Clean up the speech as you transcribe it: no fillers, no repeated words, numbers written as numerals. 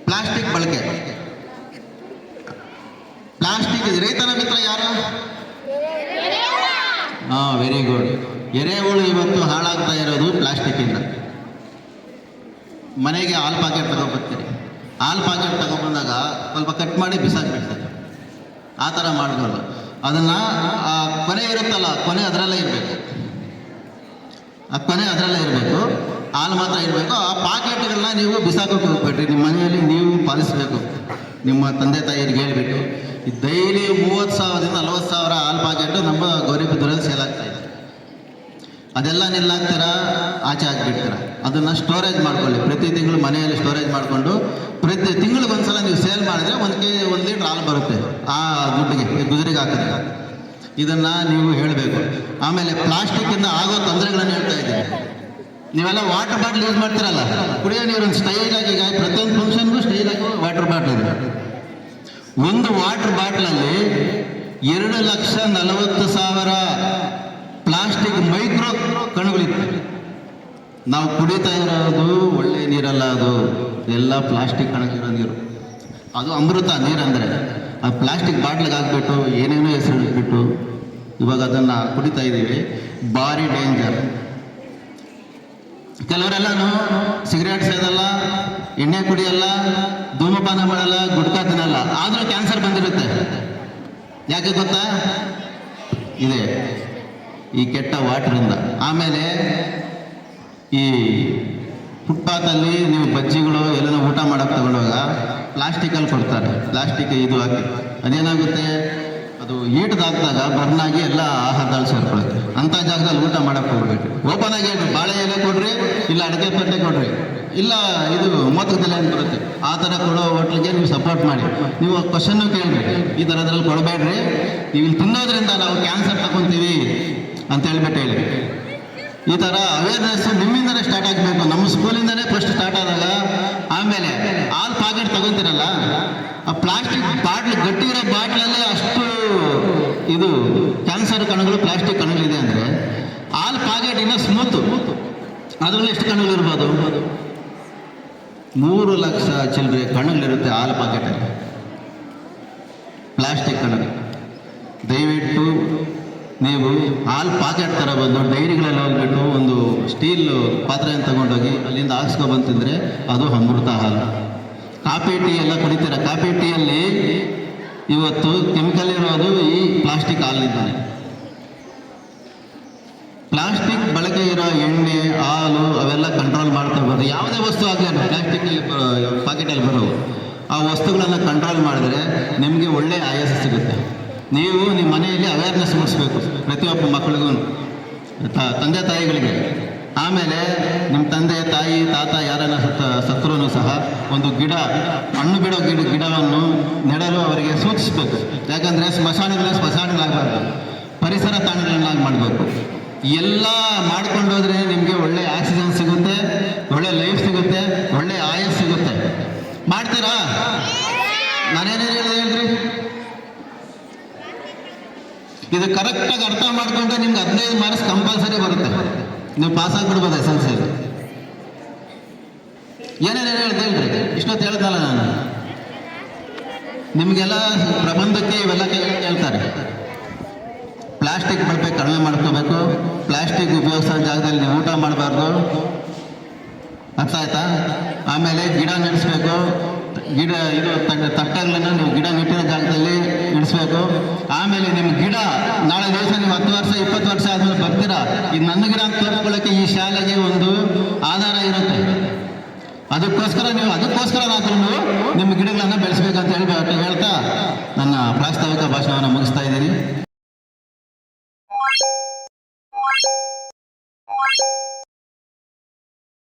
Plastic ಬಳಕೆ. Plastic ರೈತನ ಮಿತ್ರ ಯಾರು? Very good. ಎರೆಹುಳು ಇವತ್ತು ಹಾಳಾಗ್ತಾ ಇರೋದು ಪ್ಲಾಸ್ಟಿಕ್ಕಿಂದ. ಮನೆಗೆ ಹಾಲು ಪ್ಯಾಕೆಟ್ ತಗೊಬರ್ತೀರಿ, ಹಾಲು ಪ್ಯಾಕೆಟ್ ತಗೊಬಂದಾಗ ಸ್ವಲ್ಪ ಕಟ್ ಮಾಡಿ ಬಿಸಾಕ್ಬಿಡ್ತಾರೆ. ಆ ಥರ ಮಾಡಬಾರ್ದು. ಅದನ್ನು ಕೊನೆ ಇರುತ್ತಲ್ಲ, ಕೊನೆ ಅದರಲ್ಲೇ ಇರಬೇಕು. ಆ ಕೊನೆ ಅದರಲ್ಲೇ ಇರಬೇಕು, ಹಾಲು ಮಾತ್ರ ಇರಬೇಕು. ಆ ಪಾಕೆಟ್ಗಳನ್ನ ನೀವು ಬಿಸಾಕೋಕೆ ಹೋಗ್ಬೇಡ್ರಿ. ನಿಮ್ಮ ಮನೆಯಲ್ಲಿ ನೀವು ಪಾಲಿಸಬೇಕು. ನಿಮ್ಮ ತಂದೆ ತಾಯಿಯರಿಗೆ ಹೇಳಿಬಿಟ್ಟು ಡೈಲಿ 30,000ದಿಂದ 40,000 ಹಾಲು ಪ್ಯಾಕೆಟು ನಮ್ಮ ಗೌರಿಬಿದೂರಲ್ಲಿ ಸೇಲ್ ಆಗ್ತಾಯಿದೆ. ಅದೆಲ್ಲ ನಿಲ್ಲಾಗ್ತೀರಾ, ಆಚೆ ಹಾಕ್ಬಿಡ್ತೀರ. ಅದನ್ನು ಸ್ಟೋರೇಜ್ ಮಾಡ್ಕೊಳ್ಳಿ. ಪ್ರತಿ ತಿಂಗಳು ಮನೆಯಲ್ಲಿ ಸ್ಟೋರೇಜ್ ಮಾಡಿಕೊಂಡು ಪ್ರತಿ ತಿಂಗಳಿಗೊಂದ್ಸಲ ನೀವು ಸೇಲ್ ಮಾಡಿದ್ರೆ 1 ಲೀಟ್ರ್ ಹಾಲು ಬರುತ್ತೆ. ಆ ದುಡ್ಡಿಗೆ ಗುಜರಿಗೆ ಹಾಕಿದ್ರೆ ಇದನ್ನು ನೀವು ಹೇಳಬೇಕು. ಆಮೇಲೆ ಪ್ಲಾಸ್ಟಿಕ್ಕಿಂದ ಆಗೋ ತೊಂದರೆಗಳನ್ನು ಹೇಳ್ತಾ ಇದ್ದೀವಿ. ನೀವೆಲ್ಲ ವಾಟರ್ ಬಾಟ್ಲ್ ಯೂಸ್ ಮಾಡ್ತೀರಲ್ಲ, ಕುಡಿಯೋ ನೀರೊಂದು ಸ್ಟೈಲಾಗಿ, ಈಗ ಪ್ರತಿಯೊಂದು ಫಂಕ್ಷನ್ಗೂ ಸ್ಟೈಲಾಗಿ ವಾಟರ್ ಬಾಟ್ಲ್ ಇದೆ. ಒಂದು ವಾಟರ್ ಬಾಟ್ಲಲ್ಲಿ 2,40,000 ಪ್ಲಾಸ್ಟಿಕ್ ಮೈಕ್ರೋ ಕಣಗಳಿತ್ತು. ನಾವು ಕುಡಿತಾ ಇರೋದು ಒಳ್ಳೆ ನೀರಲ್ಲ, ಅದು ಎಲ್ಲ ಪ್ಲಾಸ್ಟಿಕ್ ಕಣಗಿರೋ ನೀರು. ಅದು ಅಮೃತ ನೀರಂದರೆ. ಆ ಪ್ಲಾಸ್ಟಿಕ್ ಬಾಟ್ಲಿಗೆ ಹಾಕ್ಬಿಟ್ಟು ಏನೇನೋ ಹೆಸರು ಇಟ್ಬಿಟ್ಟು ಇವಾಗ ಅದನ್ನು ಕುಡಿತಾ ಇದ್ದೀವಿ. ಭಾರಿ ಡೇಂಜರ್. ಕೆಲವರೆಲ್ಲನೂ ಸಿಗರೇಟ್ ಸೇದಲ್ಲ, ಎಣ್ಣೆ ಕುಡಿಯಲ್ಲ, ಧೂಮಪಾನ ಮಾಡಲ್ಲ, ಗುಟ್ಕಾ ತಿನ್ನಲ್ಲ, ಆದರೂ ಕ್ಯಾನ್ಸರ್ ಬಂದಿರುತ್ತೆ. ಯಾಕೆ ಗೊತ್ತಾ? ಇದೆ ಈ ಕೆಟ್ಟ ವಾಟ್ರಿಂದ. ಆಮೇಲೆ ಈ ಫುಟ್ಪಾತಲ್ಲಿ ನೀವು ಬಜ್ಜಿಗಳು ಎಲ್ಲನೂ ಊಟ ಮಾಡೋಕ್ಕೆ ತಗೊಂಡಾಗ ಪ್ಲಾಸ್ಟಿಕಲ್ಲಿ ಕೊಡ್ತಾರೆ. ಪ್ಲಾಸ್ಟಿಕ್ ಇದು ಹಾಕಿ ಅದೇನಾಗುತ್ತೆ, ಅದು ಈಟ್ದಾಕಿದಾಗ ಬರ್ನಾಗಿ ಎಲ್ಲ ಆಹಾರದಲ್ಲಿ ಸೇರ್ಕೊಳ್ಳುತ್ತೆ. ಅಂಥ ಜಾಗದಲ್ಲಿ ಊಟ ಮಾಡೋಕ್ಕೆ ಹೋಗ್ಬೇಕು. ಓಪನ್ ಆಗಿ ಹೇಳ್ರಿ, ಬಾಳೆ ಎಲೆ ಕೊಡ್ರಿ, ಇಲ್ಲ ಅಡಿಕೆ ಪಟ್ಟೆ ಕೊಡ್ರಿ, ಇಲ್ಲ ಇದು ಮೋದಕದೆಲೆ ಅಂತ ಬರುತ್ತೆ, ಆ ಥರ ಕೊಡೋ ಹೋಟ್ಲಿಗೆ ನೀವು ಸಪೋರ್ಟ್ ಮಾಡಿ. ನೀವು ಕ್ವಶನ್ನು ಕೇಳ್ರಿ, ಈ ಥರದ್ರಲ್ಲಿ ಕೊಡಬೇಡ್ರಿ, ನೀವು ಇಲ್ಲಿ ತಿನ್ನೋದ್ರಿಂದ ನಾವು ಕ್ಯಾನ್ಸರ್ ತಗೊತೀವಿ ಅಂತ ಹೇಳ್ಬಿಟ್ಟು ಹೇಳಿ. ಈ ಥರ ಅವೇರ್ನೆಸ್ ನಿಮ್ಮಿಂದಲೇ ಸ್ಟಾರ್ಟ್ ಆಗಬೇಕು. ನಮ್ಮ ಸ್ಕೂಲಿಂದನೇ ಫಸ್ಟ್ ಸ್ಟಾರ್ಟ್ ಆದಾಗ, ಆಮೇಲೆ ಹಾಲು ಪ್ಯಾಕೆಟ್ ತಗೊತೀರಲ್ಲ, ಆ ಪ್ಲಾಸ್ಟಿಕ್ ಬಾಟ್ಲ್, ಗಟ್ಟಿ ಇರೋ ಬಾಟ್ಲಲ್ಲೇ ಅಷ್ಟು ಇದು ಕ್ಯಾನ್ಸರ್ ಕಣಗಳು, ಪ್ಲಾಸ್ಟಿಕ್ ಕಣಗಳಿದೆ ಅಂದರೆ ಹಾಲು ಪ್ಯಾಕೆಟ್ ಇನ್ನೂ ಸ್ಮೂತು, ಅದರಲ್ಲಿ ಎಷ್ಟು ಕಣಗಳಿರ್ಬೋದು? 3 ಲಕ್ಷ ಚಿಲ್ಲರೆ ಕಣಗಳಿರುತ್ತೆ ಹಾಲು ಪ್ಯಾಕೆಟಲ್ಲಿ, ಪ್ಲಾಸ್ಟಿಕ್ ಕಣಗಳು. ದಯವಿಟ್ಟು ನೀವು ಹಾಲು ಪ್ಯಾಕೆಟ್ ಥರ ಬಂದು ಡೈರಿಗಳಲ್ಲಿ ಹೋಗ್ಬಿಟ್ಟು ಒಂದು ಸ್ಟೀಲ್ ಪಾತ್ರೆಯನ್ನು ತಗೊಂಡೋಗಿ ಅಲ್ಲಿಂದ ಹಾಕ್ಸ್ಕೊಬಂದು ತಿಂದರೆ ಅದು ಅಮೃತ ಹಾಲು. ಕಾಫಿ ಟೀ ಎಲ್ಲ ಕುಡಿತೀರ, ಕಾಫಿ ಟೀಯಲ್ಲಿ ಇವತ್ತು ಕೆಮಿಕಲ್ ಇರೋದು ಈ ಪ್ಲಾಸ್ಟಿಕ್ ಹಾಲಿನಿಂದಾನೆ. ಪ್ಲಾಸ್ಟಿಕ್ ಬಳಕೆ ಇರೋ ಎಣ್ಣೆ, ಹಾಲು ಅವೆಲ್ಲ ಕಂಟ್ರೋಲ್ ಮಾಡ್ಕೊಳ್ಬೋದು. ಯಾವುದೇ ವಸ್ತು ಆಗಲಿ ಪ್ಲಾಸ್ಟಿಕ್ಕಲ್ಲಿ ಪ್ಯಾಕೆಟಲ್ಲಿ ಬರೋವು, ಆ ವಸ್ತುಗಳನ್ನು ಕಂಟ್ರೋಲ್ ಮಾಡಿದ್ರೆ ನಿಮಗೆ ಒಳ್ಳೆಯ ಆಯಾಸ ಸಿಗುತ್ತೆ. ನೀವು ನಿಮ್ಮ ಮನೆಯಲ್ಲಿ ಅವೇರ್ನೆಸ್ ಮೂಡಿಸ್ಬೇಕು ಪ್ರತಿಯೊಬ್ಬ ಮಕ್ಕಳಿಗೂ, ತಂದೆ ತಾಯಿಗಳಿಗೆ. ಆಮೇಲೆ ನಿಮ್ಮ ತಂದೆ ತಾಯಿ ತಾತ ಯಾರನ್ನ ಸತ್ರೂ ಸಹ ಒಂದು ಗಿಡ, ಹಣ್ಣು ಬಿಡೋ ಗಿಡವನ್ನು ನೆಡಲು ಅವರಿಗೆ ಸೂಚಿಸಬೇಕು. ಯಾಕಂದರೆ ಸ್ಮಶಾನಗಳಾಗಬಾರ್ದು, ಪರಿಸರ ತಾಣಗಳನ್ನಾಗಿ ಮಾಡಬೇಕು. ಎಲ್ಲ ಮಾಡ್ಕೊಂಡೋದ್ರೆ ನಿಮಗೆ ಒಳ್ಳೆ ಆಕ್ಸಿಜನ್ ಸಿಗುತ್ತೆ, ಒಳ್ಳೆ ಲೈಫ್ ಸಿಗುತ್ತೆ, ಒಳ್ಳೆ ಆಯಸ್ ಸಿಗುತ್ತೆ. ಮಾಡ್ತೀರಾ? ನಾನೇನೇನು ಹೇಳ್ರಿ, ಇದು ಕರೆಕ್ಟಾಗಿ ಅರ್ಥ ಮಾಡಿಕೊಂಡ್ರೆ ನಿಮ್ಗೆ 15 ಮಾರ್ಕ್ಸ್ ಕಂಪಲ್ಸರಿ ಬರುತ್ತೆ. ನೀವು ಪಾಸ್ ಆಗಿಬಿಡ್ಬೋದು SLC. ಏನೇನು ಹೇಳ್ರಿ, ಇಷ್ಟೊತ್ತು ಹೇಳ್ದಲ್ಲ ನಾನು ನಿಮಗೆಲ್ಲ ಪ್ರಬಂಧಕ್ಕೆ ಇವೆಲ್ಲ ಹೇಳ್ತಾರೆ. ಪ್ಲಾಸ್ಟಿಕ್ ಬಳಕೆ ಕಡಿಮೆ ಮಾಡ್ಕೋಬೇಕು, ಪ್ಲಾಸ್ಟಿಕ್ ಉಪಯೋಗಿಸೋ ಜಾಗದಲ್ಲಿ ನೀವು ಊಟ ಮಾಡಬಾರ್ದು, ಅರ್ಥ ಆಯ್ತಾ? ಆಮೇಲೆ ಗಿಡ ನೆಡೆಸ್ಬೇಕು. ಗಿಡ ಇದು ತಟ್ಟೆಗಳನ್ನು ನೀವು ಗಿಡ ನೆಟ್ಟಿರೋ ಜಾಗದಲ್ಲಿ ಇಡಿಸ್ಬೇಕು. ಆಮೇಲೆ ನಿಮ್ಮ ಗಿಡ ನಾಳೆ ದಿವಸ ನೀವು 10 ವರ್ಷ 20 ವರ್ಷ ಆದಮೇಲೆ ಬರ್ತೀರಾ, ಇದು ನನ್ನ ಗಿಡ ಅಂತ ತೋರಿಸ್ಕೊಳ್ಳೋಕ್ಕೆ ಈ ಶಾಲೆಗೆ ಒಂದು ಆಧಾರ ಇರುತ್ತೆ. ಅದಕ್ಕೋಸ್ಕರನಾದ್ರೂ ನಿಮ್ಮ ಗಿಡಗಳನ್ನು ಬೆಳೆಸಬೇಕಂತ ಹೇಳ್ತಾ ನನ್ನ ಪ್ರಾಸ್ತಾವಿಕ ಭಾಷಣವನ್ನು ಮುಗಿಸ್ತಾ ಇದ್ದೀನಿ.